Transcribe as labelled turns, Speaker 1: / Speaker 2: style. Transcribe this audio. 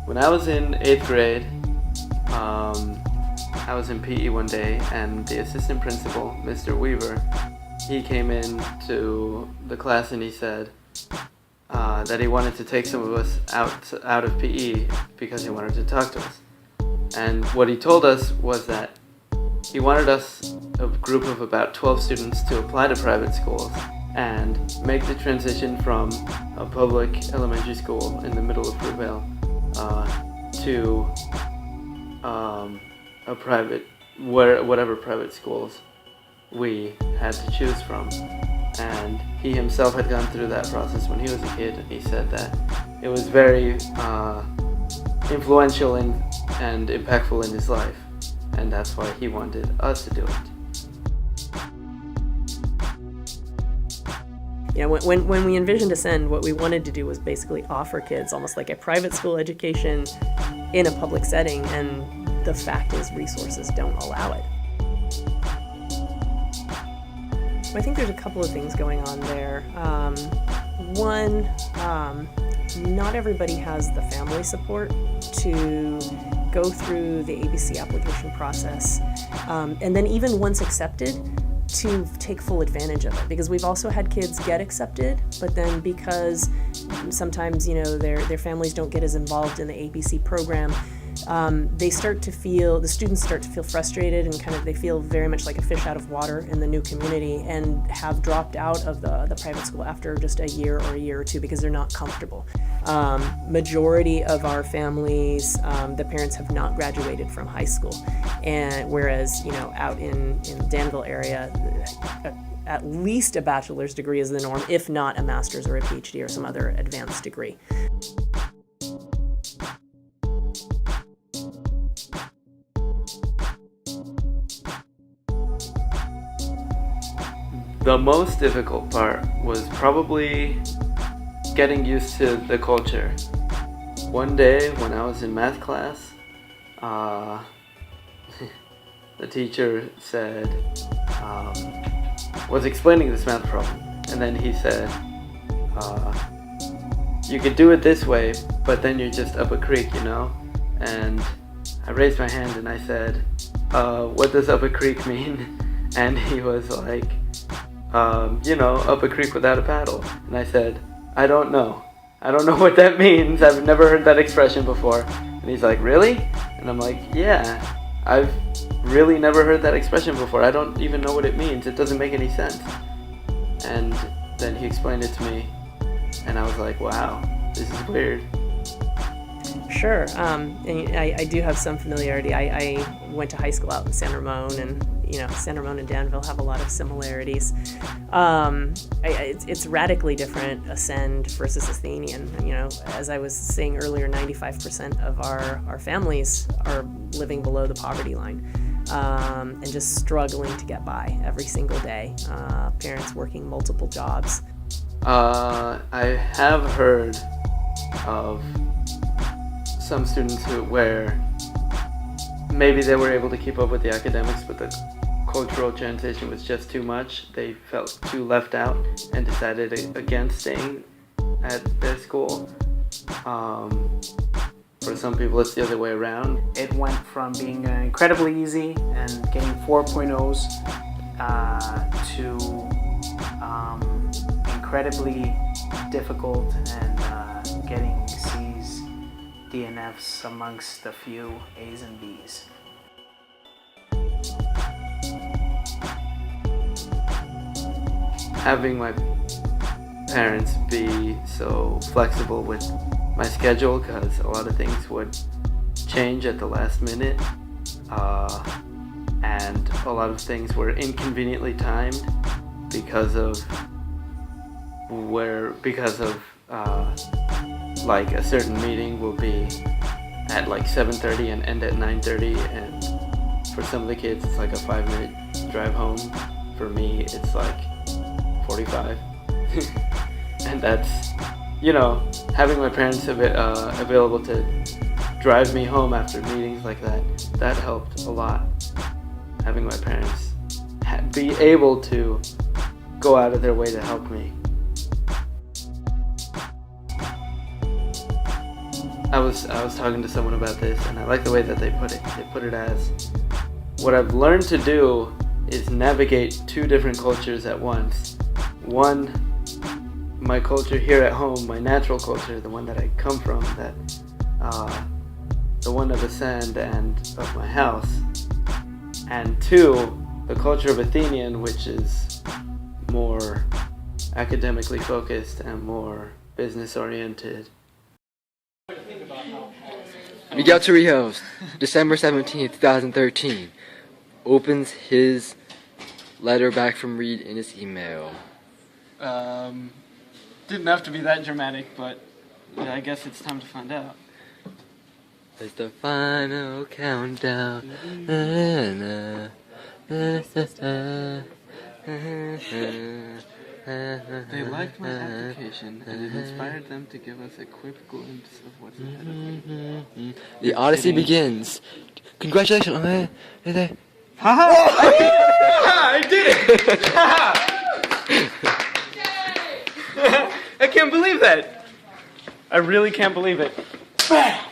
Speaker 1: When I was in 8th grade, I was in PE one day, and the assistant principal, Mr. Weaver, he came in to the class and he said that he wanted to take some of us out of PE because he wanted to talk to us. And what he told us was that he wanted us, a group of about 12 students, to apply to private schools and make the transition from a public elementary school in the middle of Fruitvale to a private, whatever private schools we had to choose from. And he himself had gone through that process when he was a kid, and he said that it was very influential and impactful in his life, and that's why he wanted us to do it.
Speaker 2: Yeah, when we envisioned Ascend, what we wanted to do was basically offer kids almost like a private school education in a public setting, and the fact is resources don't allow it. I think there's a couple of things going on there. One, not everybody has the family support to go through the ABC application process, and then even once accepted, to take full advantage of it, because we've also had kids get accepted, but then because sometimes their families don't get as involved in the ABC program, the students start to feel frustrated, and kind of they feel very much like a fish out of water in the new community, and have dropped out of the private school after just a year or two because they're not comfortable. Majority of our families, the parents have not graduated from high school, and whereas out in Danville area, at least a bachelor's degree is the norm, if not a master's or a PhD or some other advanced degree.
Speaker 1: The most difficult part was probably getting used to the culture. One day when I was in math class, the teacher was explaining this math problem, and then he said, you could do it this way, but then you're just up a creek, And I raised my hand and I said, what does up a creek mean? And he was like, up a creek without a paddle. And I said, I don't know what that means. I've never heard that expression before. And he's like, really? And I'm like, yeah, I've really never heard that expression before. I don't even know what it means. It doesn't make any sense. And then he explained it to me, and I was like, wow, this is weird.
Speaker 2: Sure. And I do have some familiarity. I went to high school out in San Ramon, and San Ramon and Danville have a lot of similarities. It's radically different, Ascend versus Athenian. As I was saying earlier, 95% of our families are living below the poverty line, and just struggling to get by every single day. Parents working multiple jobs.
Speaker 1: I have heard of some students where maybe they were able to keep up with the academics, but the cultural transition was just too much. They felt too left out and decided against staying at their school. For some people, it's the other way around.
Speaker 3: It went from being incredibly easy and getting 4.0s to incredibly difficult and getting C's, D, and F's amongst a few A's and B's.
Speaker 1: Having my parents be so flexible with my schedule, because a lot of things would change at the last minute, and a lot of things were inconveniently timed because of like a certain meeting will be at like 7:30 and end at 9:30, and for some of the kids it's like a 5-minute drive home. For me it's like 45. And that's, having my parents available to drive me home after meetings like that helped a lot. Having my parents be able to go out of their way to help me. I was talking to someone about this, and I like the way that they put it. They put it as, what I've learned to do is navigate two different cultures at once. One, my culture here at home, my natural culture, the one that I come from, that the one of the sand and of my house. And two, the culture of Athenian, which is more academically focused and more business oriented.
Speaker 4: Miguel Torrijos, December 17th, 2013, opens his letter back from Reed in his email.
Speaker 1: Didn't have to be that dramatic, but yeah, I guess it's time to find out.
Speaker 4: It's the final countdown.
Speaker 1: They liked my application, and it inspired them to give us a quick glimpse of what's ahead of me.
Speaker 4: The Odyssey begins. Congratulations.
Speaker 1: I did it! I can't believe that. I really can't believe it. Bam!